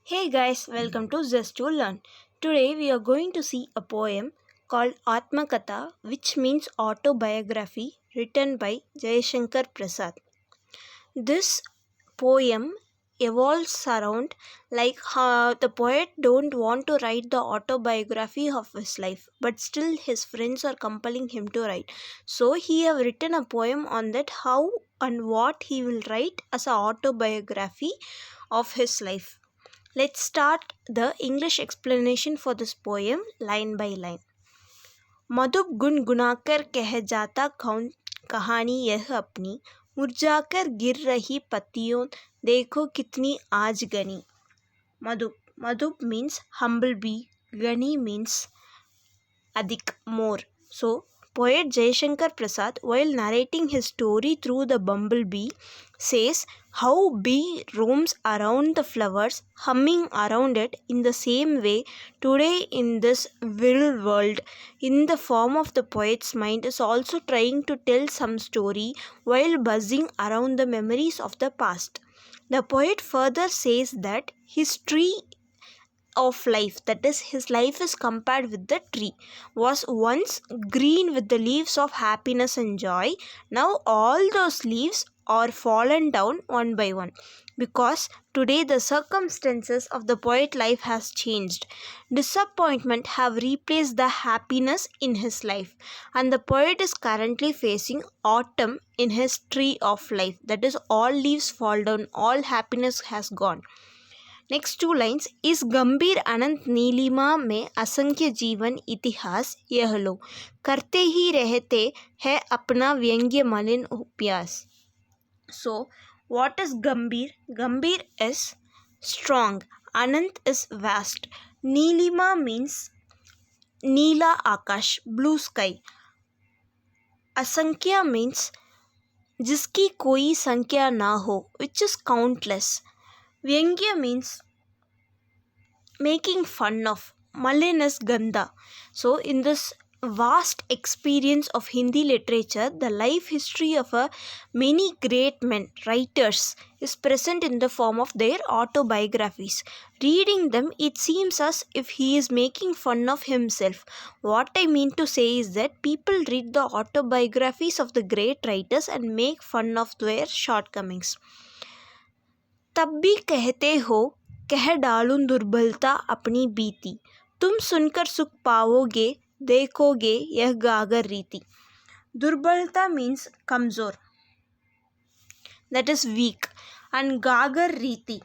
Hey guys, welcome to Zest to Learn. Today we are going to see a poem called Atmakatha, which means autobiography, written by Jayashankar Prasad. This poem evolves around like how the poet don't want to write the autobiography of his life, but still his friends are compelling him to write. So he have written a poem on that how and what he will write as an autobiography of his life. Let's start the English explanation for this poem line by line. मधुप गुनगुनाकर कह जाता कौन कहानी यह अपनी, मुरझाकर गिर रही पत्तियों देखो कितनी आज Ghani. Madhup means humblebee, Gani means Adik, more. So, poet Jayashankar Prasad, while narrating his story through the bumblebee, says how bee roams around the flowers, humming around it in the same way today in this virile world, in the form of the poet's mind, is also trying to tell some story while buzzing around the memories of the past. The poet further says that his tree of life, that is his life is compared with the tree, was once green with the leaves of happiness and joy. Now all those leaves are fallen down one by one, because today the circumstances of the poet life has changed. Disappointment have replaced the happiness in his life, and the poet is currently facing autumn in his tree of life, that is all leaves fall down, all happiness has gone. Next 2 lines. इस गंभीर अनंत नीलिमा में असंख्य जीवन इतिहास यह लो, करते ही रहते हैं अपना व्यंग्य मलिन उपयास. So what is gambhir? Gambhir is strong, anant is vast, Neelima means neela aakash, blue sky, asankhya means जिसकी कोई संख्या ना हो, which is countless. Vyangya means making fun of. Malin is Ganda. So in this vast experience of Hindi literature, the life history of many great men, writers, is present in the form of their autobiographies. Reading them, it seems as if he is making fun of himself. What I mean to say is that people read the autobiographies of the great writers and make fun of their shortcomings. तब भी कहते हो कह डालूं दुर्बलता अपनी बीती, तुम सुनकर सुख पाओगे देखोगे यह गागर रीति. दुर्बलता मीन्स कमज़ोर, that is weak, and gagar riti.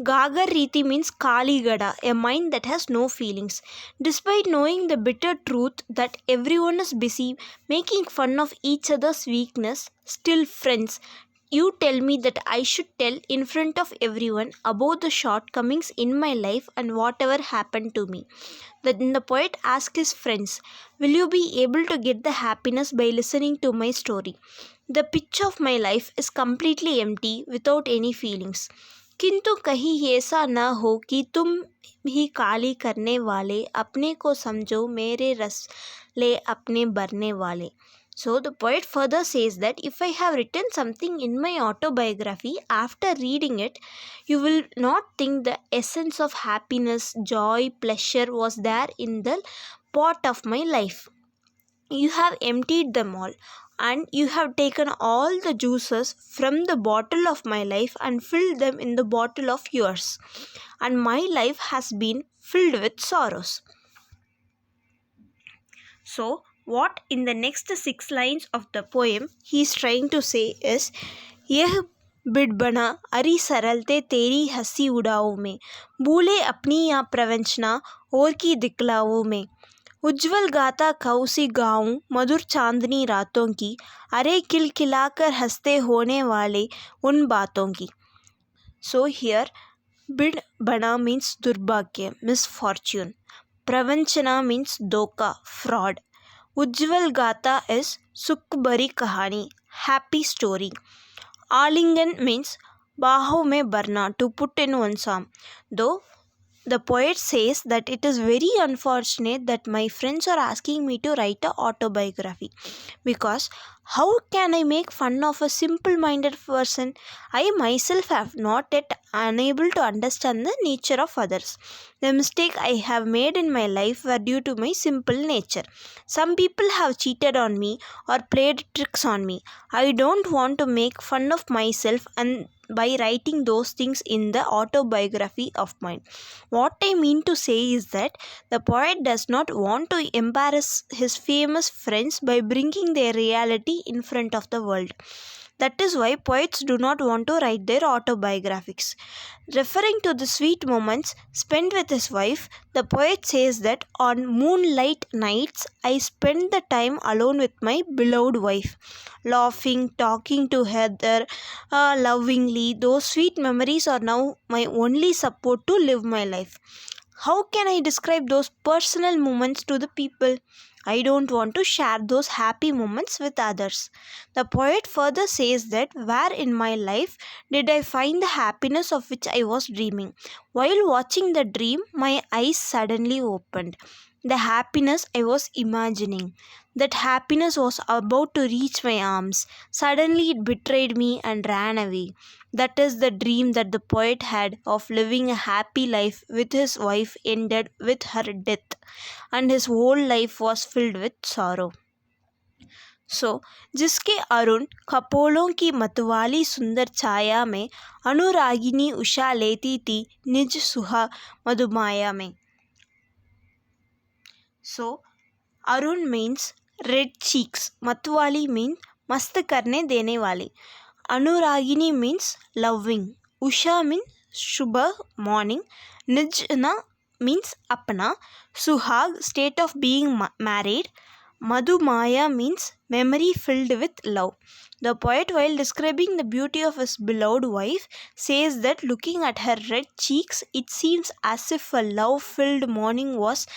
Gagar Riti means Kali Gada, a mind that has no feelings. Despite knowing the bitter truth that everyone is busy making fun of each other's weakness, still friends, you tell me that I should tell in front of everyone about the shortcomings in my life and whatever happened to me. Then the poet asks his friends, will you be able to get the happiness by listening to my story? The pitch of my life is completely empty without any feelings. किंतु कहीं ऐसा ना हो कि तुम ही काली करने वाले, अपने को समझो मेरे रस ले अपने भरने वाले. So the poet further says that if I have written something in my autobiography, after reading it, you will not think the essence of happiness, joy, pleasure was there in the pot of my life. You have emptied them all, and you have taken all the juices from the bottle of my life and filled them in the bottle of yours, and my life has been filled with sorrows. So what in the next 6 lines of the poem he is trying to say is, यह bid बना अरी सरलते तेरी हंसी उड़ाओ में, भूले अपनी या प्रवंचना और की दिखलाओ में, उज्जवल गाता कौसी गाऊं मधुर चांदनी रातों की, अरे खिलखिलाकर हंसते होने वाले उन बातों की. So here बिड बना means दुर्भाग्य, misfortune. प्रवंचना means धोखा, fraud. उज्जवल गाता is सुख भरी कहानी, happy story. आलिंगन means बाहों में भरना, to put in one's arm. Though The poet says that it is very unfortunate that my friends are asking me to write an autobiography, because how can I make fun of a simple-minded person? I myself have not yet unable to understand the nature of others. The mistake I have made in my life were due to my simple nature. Some people have cheated on me or played tricks on me. I don't want to make fun of myself and by writing those things in the autobiography of mine. What I mean to say is that the poet does not want to embarrass his famous friends by bringing their reality in front of the world. That is why poets do not want to write their autobiographies. Referring to the sweet moments spent with his wife, the poet says that on moonlight nights I spend the time alone with my beloved wife, laughing, talking to her lovingly. Those sweet memories are now my only support to live my life. How can I describe those personal moments to the people? I don't want to share those happy moments with others. The poet further says that where in my life did I find the happiness of which I was dreaming? While watching the dream, my eyes suddenly opened. The happiness I was imagining. That happiness was about to reach my arms. Suddenly it betrayed me and ran away. That is the dream that the poet had of living a happy life with his wife ended with her death, and his whole life was filled with sorrow. So, जिसके अरुण कपोलों की मतवाली सुंदर छाया में अनुरागिनी उषा लेती थी निज सुहा मधुमाया में. So, Arun means red cheeks. Matwali means मस्त करने देने वाली. Anuragini means loving. Usha means Shubha morning. Nijna means apna. Suhag state of being married. Madhumaya means memory filled with love. The poet, while describing the beauty of his beloved wife, says that looking at her red cheeks, it seems as if a love-filled morning was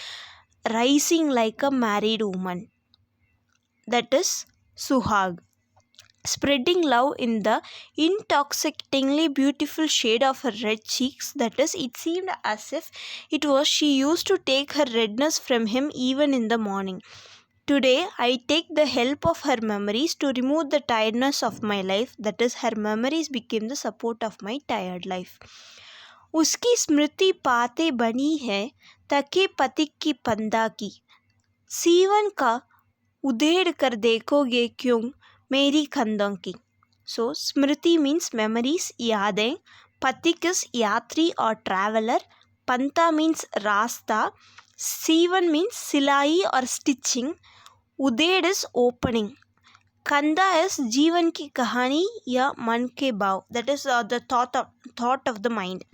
rising like a married woman. That is Suhag, spreading love in the intoxicatingly beautiful shade of her red cheeks. That is, it seemed as if it was she used to take her redness from him even in the morning. Today, I take the help of her memories to remove the tiredness of my life. That is, her memories became the support of my tired life. उसकी स्मृति पाते बनी है तके पतिक की पंदा की. सीवन का उधेड़ कर देखोगे क्यों मेरी खंदों की. So, स्मृति means memories, यादें. पतिक is यात्री or traveler. पंता means रास्ता. सीवन means सिलाई or stitching. उधेड़ is opening. कंदा is जीवन की कहानी या मन के भाव. That is the thought of the mind.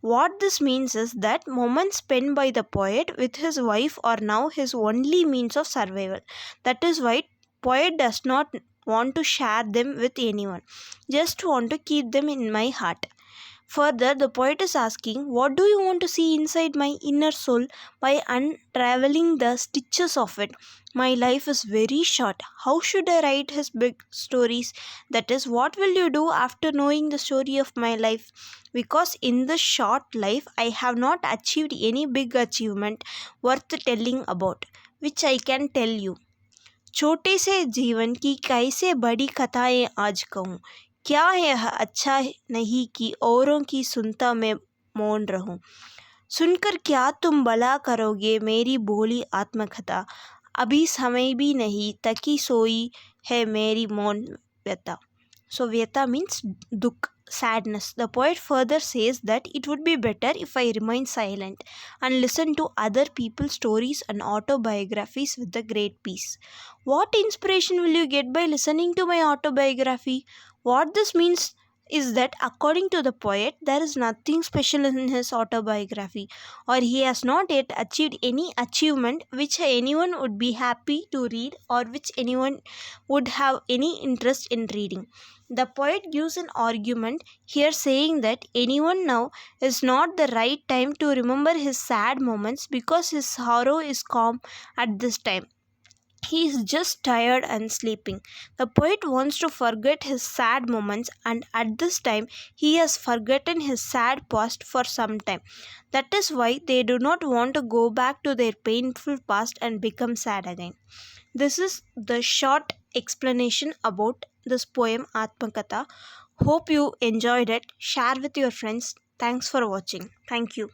What this means is that moments spent by the poet with his wife are now his only means of survival. That is why poet does not want to share them with anyone, just want to keep them in my heart. Further, the poet is asking, what do you want to see inside my inner soul by unraveling the stitches of it? My life is very short. How should I write his big stories? That is, what will you do after knowing the story of my life? Because in this short life, I have not achieved any big achievement worth telling about, which I can tell you. छोटे से जीवन की कैसे बड़ी कथाएं आज कहूँ. क्या है अच्छा नहीं कि औरों की सुनता मैं मौन रहूं. सुनकर क्या तुम भला करोगे मेरी बोली आत्मकथा. अभी समय भी नहीं तकी सोई है मेरी मौन व्यथा. So व्यथा means dukh, sadness. The poet further says that it would be better if I remain silent and listen to other people's stories and autobiographies with a great peace. What inspiration will you get by listening to my autobiography? What this means is that according to the poet, there is nothing special in his autobiography, or he has not yet achieved any achievement which anyone would be happy to read or which anyone would have any interest in reading. The poet gives an argument here saying that anyone now is not the right time to remember his sad moments because his sorrow is calm at this time. He is just tired and sleeping. The poet wants to forget his sad moments, and at this time he has forgotten his sad past for some time. That is why they do not want to go back to their painful past and become sad again. This is the short explanation about this poem Atmakatha. Hope you enjoyed it. Share with your friends. Thanks for watching. Thank you.